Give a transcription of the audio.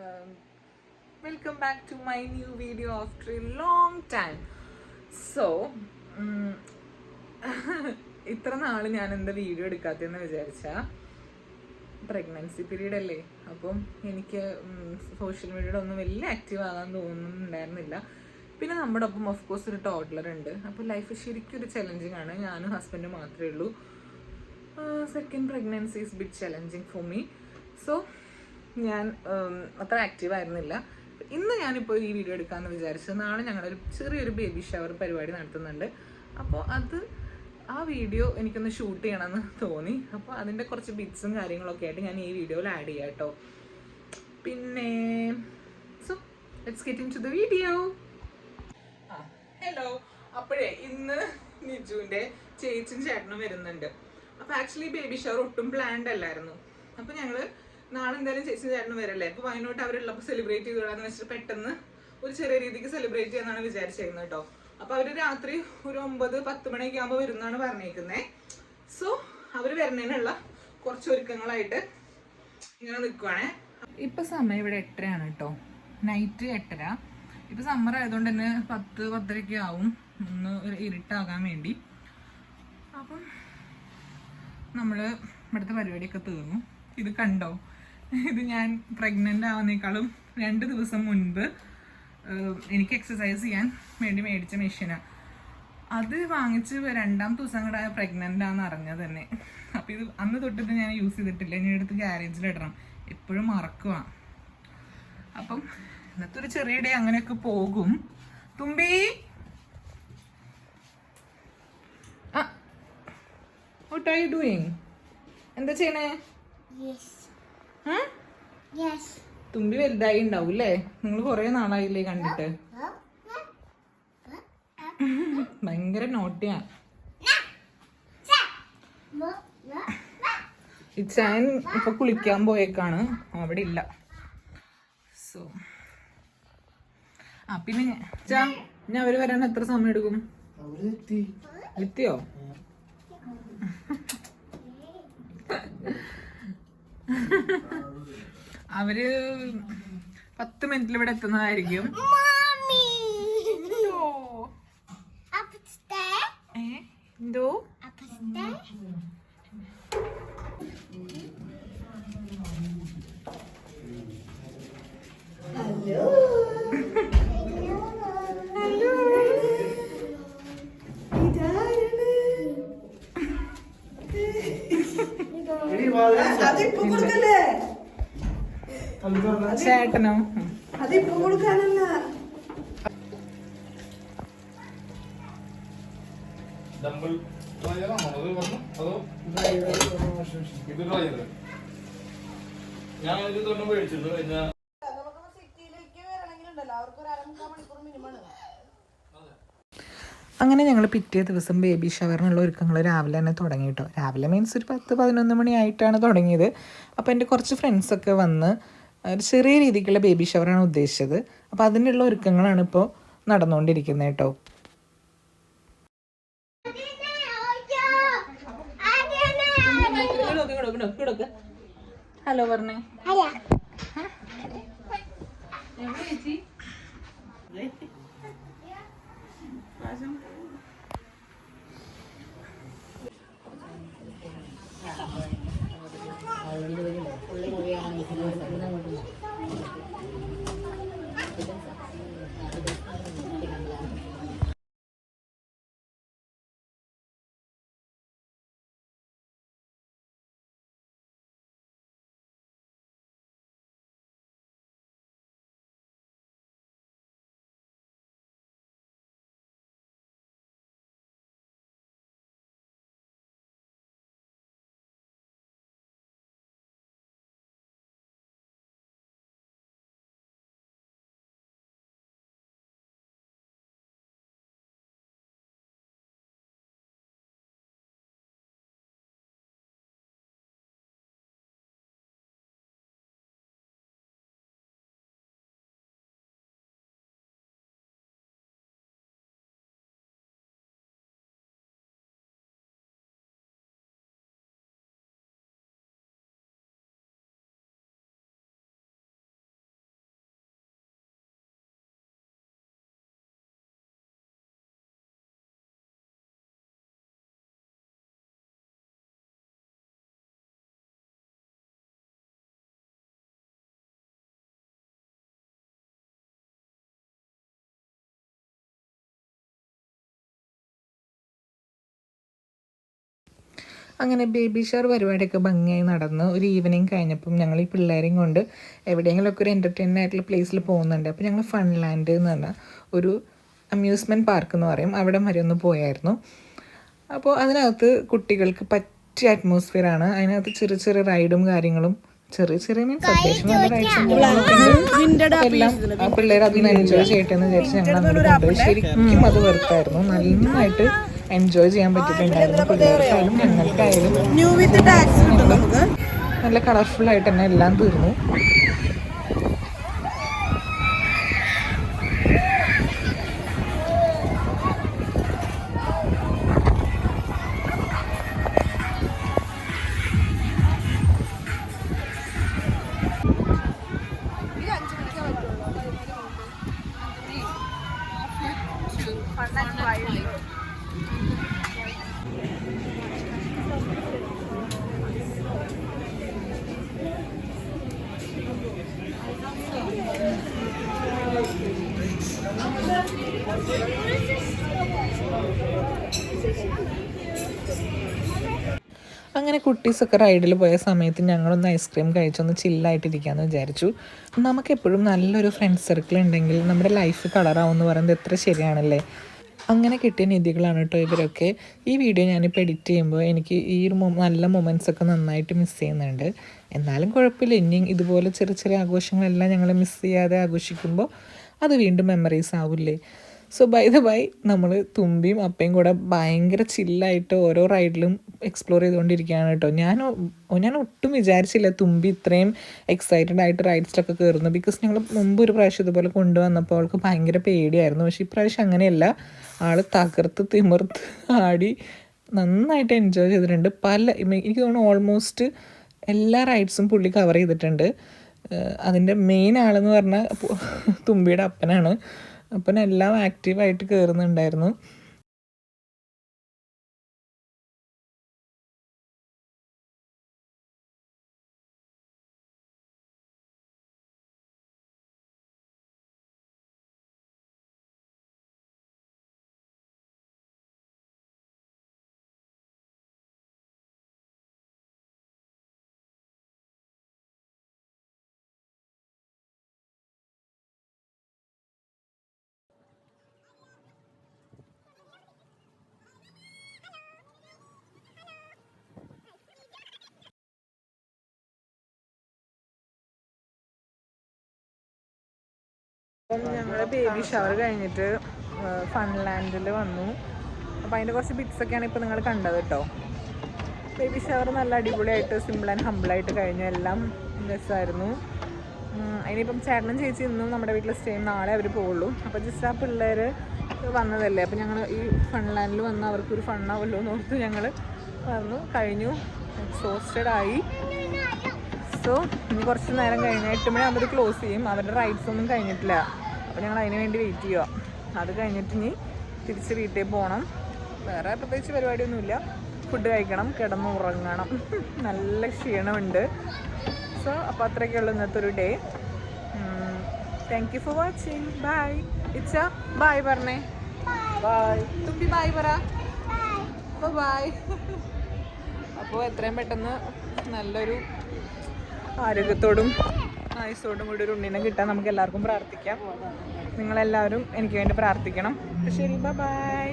Um, welcome back to my new video after a long time. So, ഇത്ര നാൾ ഞാൻ എന്താ വീഡിയോ എടുക്കാത്തതെന്ന് വിചാരിച്ചാൽ പ്രഗ്നൻസി പീരീഡ് അല്ലേ, അപ്പം എനിക്ക് സോഷ്യൽ മീഡിയയുടെ ഒന്നും വലിയ ആക്റ്റീവ് ആകാൻ തോന്നുന്നുണ്ടായിരുന്നില്ല. പിന്നെ നമ്മുടെ ഒപ്പം ഓഫ് കോഴ്സ് ഒരു ടോഡ്ലർ ഉണ്ട്. അപ്പോൾ ലൈഫ് ശരിക്കും ഒരു ചലഞ്ചിങ് ആണ്. ഞാനും ഹസ്ബൻഡും മാത്രമേ ഉള്ളൂ. Second pregnancy is bit challenging for me. So ഞാൻ അത്ര ആക്റ്റീവ് ആയിരുന്നില്ല. ഇന്ന് ഞാനിപ്പോൾ ഈ വീഡിയോ എടുക്കാമെന്ന് വിചാരിച്ചു. നാളെ ഞങ്ങളൊരു ചെറിയൊരു ബേബി ഷവർ പരിപാടി നടത്തുന്നുണ്ട്. അപ്പോൾ ആ വീഡിയോ എനിക്കൊന്ന് ഷൂട്ട് ചെയ്യണമെന്ന് തോന്നി. അപ്പോൾ അതിൻ്റെ കുറച്ച് ബിറ്റ്സും കാര്യങ്ങളൊക്കെ ആയിട്ട് ഞാൻ ഈ വീഡിയോയിൽ ആഡ് ചെയ്യാം കേട്ടോ. പിന്നെ so let's get into the video hello. ഹലോ. അപ്പോഴേ ഇന്ന് നിജുവിൻ്റെ ചേച്ചിയും ചേട്ടനും വരുന്നുണ്ട്. അപ്പോൾ ആക്ച്വലി ബേബി ഷവർ ഒട്ടും പ്ലാൻഡ് അല്ലായിരുന്നു. അപ്പോൾ ഞങ്ങൾ നാളെ എന്തായാലും ചേച്ചി ചേട്ടനും വരല്ലേ, അപ്പോൾ വയനാട്ട് അവരുള്ളപ്പോൾ സെലിബ്രേറ്റ് ചെയ്തോളാന്ന് വെച്ചിട്ട് പെട്ടെന്ന് ഒരു ചെറിയ രീതിക്ക് സെലിബ്രേറ്റ് ചെയ്യാന്നാണ് വിചാരിച്ചിരുന്നത് കേട്ടോ. അപ്പോൾ അവർ രാത്രി ഒരു 9-10 മണിയൊക്കെ ആകുമ്പോൾ വരുന്നതാണ് പറഞ്ഞേക്കുന്നത്. സോ അവർ വരുന്നതിനുള്ള കുറച്ച് ഒരുക്കങ്ങളായിട്ട് ഇങ്ങനെ നിൽക്കുവാണേ. ഇപ്പം സമയം ഇവിടെ 8:30 കേട്ടോ, നൈറ്റ് 8:30. ഇപ്പം സമ്മർ ആയതുകൊണ്ട് തന്നെ 10-10:30 ആവും ഒന്ന് ഇരുട്ടാകാൻ വേണ്ടി. അപ്പം നമ്മൾ ഇവിടുത്തെ പരിപാടിയൊക്കെ തീർന്നു. ഇത് കണ്ടോ, ഇത് ഞാൻ പ്രഗ്നൻ്റ് ആവുന്നേക്കാളും 2 ദിവസം മുൻപ് എനിക്ക് എക്സസൈസ് ചെയ്യാൻ വേണ്ടി മേടിച്ച മെഷീനാണ്. അത് വാങ്ങിച്ച് 2ാമത്തെ ദിവസം കൂടെ പ്രഗ്നൻ്റ് ആണെന്ന് അറിഞ്ഞത് തന്നെ. അപ്പോൾ ഇത് അന്ന് തൊട്ടിട്ട് ഞാൻ യൂസ് ചെയ്തിട്ടില്ല. ഞാൻ എടുത്ത് ഗ്യാരേജിലിടണം, എപ്പോഴും മറക്കുക. അപ്പം ഇന്നത്തെ ഒരു ചെറിയ ഡേ അങ്ങനെയൊക്കെ പോകും. തുമ്പി വാട്ട് ആർ യു ഡൂയിങ്? എന്താ ചെയ്യണേ? തുമ്പി വലുതായി ഉണ്ടാവും അല്ലേ? നിങ്ങൾ കുറെ നാളായില്ലേ കണ്ടിട്ട്? ഭയങ്കര നോട്ടിയാ. ഇച്ചായൻ ഇപ്പൊ കുളിക്കാൻ പോയേക്കാണ്, അവിടെ ഇല്ല. സോ പിന്നെ ഞാൻ അവര് വരാൻ എത്ര സമയം എടുക്കും? എത്തിയോ? അവര് 10 മിനിറ്റിൽ ഇവിടെ എത്തുന്നതായിരിക്കും. എന്തോ ചേട്ടനോ? അതിപ്പോ കൊടുക്കാനല്ല. അങ്ങനെ ഞങ്ങൾ പിറ്റേ ദിവസം ബേബി ഷവറിനുള്ള ഒരുക്കങ്ങൾ രാവിലെ തന്നെ തുടങ്ങി കേട്ടോ. രാവിലെ മീൻസ് ഒരു 10-11 മണി ആയിട്ടാണ് തുടങ്ങിയത്. അപ്പോൾ എൻ്റെ കുറച്ച് ഫ്രണ്ട്സൊക്കെ വന്ന് ഒരു ചെറിയ രീതിക്കുള്ള ബേബി ഷവറാണ് ഉദ്ദേശിച്ചത്. അപ്പോൾ അതിനുള്ള ഒരുക്കങ്ങളാണ് ഇപ്പോൾ നടന്നുകൊണ്ടിരിക്കുന്നത് കേട്ടോ. ഹലോ പറഞ്ഞേ. അങ്ങനെ ബേബി ഷവർ പരിപാടിയൊക്കെ ഭംഗിയായി നടന്ന് ഒരു ഈവനിങ് കഴിഞ്ഞപ്പം ഞങ്ങൾ ഈ പിള്ളേരെയും കൊണ്ട് എവിടെയെങ്കിലുമൊക്കെ ഒരു എൻ്റർടൈൻമെൻ്റ് ആയിട്ടുള്ള പ്ലേസിൽ പോകുന്നുണ്ട്. അപ്പോൾ ഞങ്ങൾ ഫൺലാൻഡ് എന്ന് പറഞ്ഞാൽ ഒരു അമ്യൂസ്മെൻറ്റ് പാർക്ക് എന്ന് പറയും, അവിടെ വരെ ഒന്ന് പോയായിരുന്നു. അപ്പോൾ അതിനകത്ത് കുട്ടികൾക്ക് പറ്റിയ അറ്റ്മോസ്ഫിയറാണ്. അതിനകത്ത് ചെറിയ ചെറിയ റൈഡും കാര്യങ്ങളും, ചെറിയ ചെറിയ മീൻസ് അത്യാവശ്യം നല്ല റൈഡ്സും എല്ലാം പിള്ളേർ അതൊന്ന് എൻജോയ് ചെയ്യട്ടെ എന്ന് വിചാരിച്ച് ഞങ്ങൾ അങ്ങോട്ട് കൊണ്ടുപോയി. ശരിക്കും അത് വെറുത്തായിരുന്നു. നന്നായിട്ട് എൻജോയ് ചെയ്യാൻ പറ്റിയിട്ടുണ്ടായിരുന്നു പിള്ളേർക്കായാലും ഞങ്ങൾക്കായാലും. നല്ല കളർഫുള്ളായിട്ട് തന്നെ എല്ലാം തീർന്നു. അങ്ങനെ കുട്ടീസൊക്കെ റൈഡിൽ പോയ സമയത്ത് ഞങ്ങളൊന്ന് ഐസ്ക്രീം കഴിച്ചൊന്ന് ചില്ലായിട്ടിരിക്കാമെന്ന് വിചാരിച്ചു. നമുക്കെപ്പോഴും നല്ലൊരു ഫ്രണ്ട് സർക്കിൾ ഉണ്ടെങ്കിൽ നമ്മുടെ ലൈഫ് കളറാവുമെന്ന് പറയുന്നത് എത്ര ശരിയാണല്ലേ. അങ്ങനെ കിട്ടിയ നിധികളാണ് കേട്ടോ ഇവരൊക്കെ. ഈ വീഡിയോ ഞാനിപ്പോൾ എഡിറ്റ് ചെയ്യുമ്പോൾ എനിക്ക് ഈ ഒരു നല്ല മൊമെൻറ്റ്സൊക്കെ നന്നായിട്ട് മിസ് ചെയ്യുന്നുണ്ട്. എന്നാലും കുഴപ്പമില്ല, ഇനിയും ഇതുപോലെ ചെറിയ ചെറിയ ആഘോഷങ്ങളെല്ലാം ഞങ്ങൾ മിസ് ചെയ്യാതെ ആഘോഷിക്കുമ്പോൾ അത് വീണ്ടും മെമ്മറീസ് ആവില്ലേ. സോ ബൈ ദ ബൈ നമ്മൾ തുമ്പിയും അപ്പയും കൂടെ ഭയങ്കര ചില്ലായിട്ട് ഓരോ റൈഡിലും എക്സ്പ്ലോർ ചെയ്തുകൊണ്ടിരിക്കുകയാണ് കേട്ടോ. ഞാൻ ഒട്ടും വിചാരിച്ചില്ല തുമ്പി ഇത്രയും എക്സൈറ്റഡ് ആയിട്ട് റൈഡ്സിലൊക്കെ കയറുന്നു. ബിക്കോസ് ഞങ്ങൾ മുമ്പ് ഒരു പ്രാവശ്യം ഇതുപോലെ കൊണ്ടുവന്നപ്പോൾ അവൾക്ക് ഭയങ്കര പേടിയായിരുന്നു. പക്ഷേ ഇപ്രാവശ്യം അങ്ങനെയല്ല, ആൾ തകർത്ത് തിമിർത്ത് ആടി നന്നായിട്ട് എൻജോയ് ചെയ്തിട്ടുണ്ട്. എനിക്ക് തോന്നുന്നു ഓൾമോസ്റ്റ് എല്ലാ റൈഡ്സും പുള്ളി കവർ ചെയ്തിട്ടുണ്ട്. അതിൻ്റെ മെയിൻ ആളെന്ന് പറഞ്ഞാൽ തുമ്പിയുടെ അപ്പനാണ്. അപ്പനെല്ലാം ആക്റ്റീവായിട്ട് കയറുന്നുണ്ടായിരുന്നു. അപ്പം ഞങ്ങൾ ബേബി ഷവർ കഴിഞ്ഞിട്ട് ഫൺലാൻഡിൽ വന്നു. അപ്പോൾ അതിൻ്റെ കുറച്ച് ബിറ്റ്സൊക്കെയാണ് ഇപ്പോൾ നിങ്ങൾ കണ്ടത് കേട്ടോ. ബേബി ഷവർ നല്ല അടിപൊളിയായിട്ട് സിമ്പിൾ ആൻഡ് ഹമ്പിളായിട്ട് കഴിഞ്ഞു. എല്ലാം രസമായിരുന്നു. അതിനിപ്പം ചേട്ടനും ചേച്ചി ഇന്നും നമ്മുടെ വീട്ടിൽ സ്റ്റേ ചെയ്യും, നാളെ അവർ പോവുള്ളൂ. അപ്പോൾ ജസ്റ്റ് ആ പിള്ളേർ വന്നതല്ലേ, അപ്പോൾ ഞങ്ങൾ ഈ ഫൺലാൻഡിൽ വന്ന് അവർക്കൊരു ഫണ്ണാവല്ലോ എന്ന് ഓർത്ത് ഞങ്ങൾ വന്നു. കഴിഞ്ഞു, എക്സോസ്റ്റഡ് ആയി. സോ ഇനി കുറച്ച് നേരം കഴിഞ്ഞ് 8 മണിയാകുമ്പോൾ ക്ലോസ് ചെയ്യും. അവരുടെ റൈഡ്സ് ഒന്നും കഴിഞ്ഞിട്ടില്ല. അപ്പോൾ ഞങ്ങൾ അതിന് വേണ്ടി വെയിറ്റ് ചെയ്യുക. അത് കഴിഞ്ഞിട്ട് ഇനി തിരിച്ച് വീട്ടിൽ പോകണം. വേറെ പ്രത്യേകിച്ച് പരിപാടിയൊന്നുമില്ല. ഫുഡ് കഴിക്കണം, കിടന്ന് ഉറങ്ങണം. നല്ല ക്ഷീണമുണ്ട്. സോ അപ്പോൾ അത്രയൊക്കെയുള്ളൂ ഇന്നത്തെ ഒരു day. Thank you for watching. Bye. ഇച്ച ബൈ പറഞ്ഞേ. ബൈ തുമ്പി ബൈ പറ. അപ്പോൾ ബൈ. അപ്പോൾ എത്രയും പെട്ടെന്ന് നല്ലൊരു ആരോഗ്യത്തോടും ആയുസ്സോടും കൂടി ഒരു ഉണ്ണിനെ കിട്ടാൻ നമുക്ക് എല്ലാവർക്കും പ്രാർത്ഥിക്കാം. നിങ്ങളെല്ലാവരും എനിക്ക് വേണ്ടി പ്രാർത്ഥിക്കണം. ശരി, ബൈ.